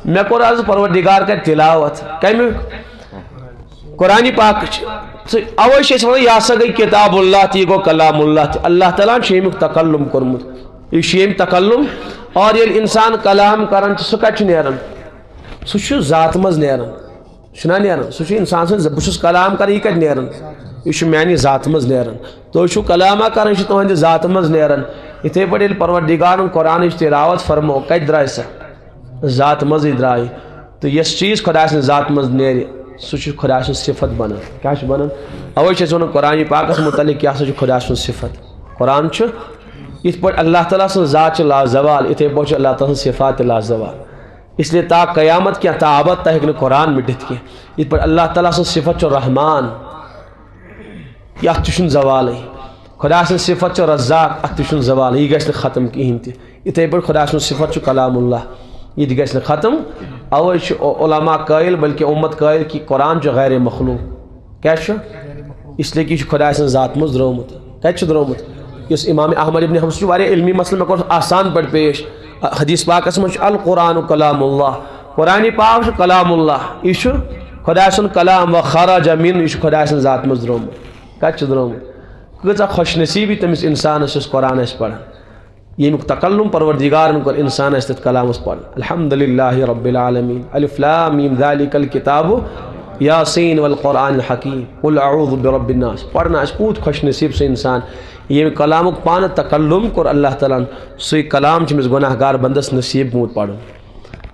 میں کور آز پروردگار کر تلاوت کمی قرآن پاک اوے یہ سا گئی کتاب اللہ تی گو کلام اللہ تی اللہ تعالیٰ امیک تکلم کورمت یہ تکلم اور یل انسان کلام کران سہ کت نیران سہ ذات مز نیران چھنا نیران سہ انسان سن بس کلام کر یہ کت نیران یہ میانہ ذات مز نیران تو کلامہ کران تہند ذات مز نیران اتھے پہ پروردگار قرآن تلاوت فرمو کت درائے سا ذات مز درائے تو یس چیز خدا سن ذات مز نیرِ سہ خدا سن صفت بنان کیا بنان اوے ون قرآن پاکس متعلق کیا سا خدا سن صفت قرآن یت پہ اللہ تعالیٰ سن ذات لازوال اتھے پہ اللہ تعالیٰ سن صفات لازوال اس لیے تا قیامت کیا تا ابد تا ہیکہ قرآن مٹت کی یت پہ اللہ تعالیٰ سن صفت رحمان یہ تہ زوال خدا سن صفت رزاق ات تہ زوال یہ گھس ختم کہین تہ اتھے پہ خدا سن صفت کلام اللہ یہ گھس ختم اوے علماء قائل بلکہ امت قائل کہ قرآن غیر مخلوق کیا اس لیے کہ خدا سن ذات مز درومت کت درومت اس امام احمد ابن حنبل واریاہ علمی مسئلہ میں آسان پہ پیش حدیث پاکس من القرآن کلام اللہ قرآن پاک کلام اللہ یہ خدا سن کلام و خراج من یہ خدا سن ذات مز درومت کت درومت کۭژاہ خوش نصیبی تمس انسانس اس قرآن پڑھان یمیک تکلم پروردگارن کور انسان تت کلامس پڑھان الحمدللہ رب العالمین الف لام میم ذالک الکتاب یاسین والقرآن الحکیم قل اعوذ برب الناس پڑھنا پوت خوش نصیب سے انسان یہ کلامک پان تکلم کور اللہ تعالیٰ سی کلام چمس گناہ گار بندس نصیب موت پڑھن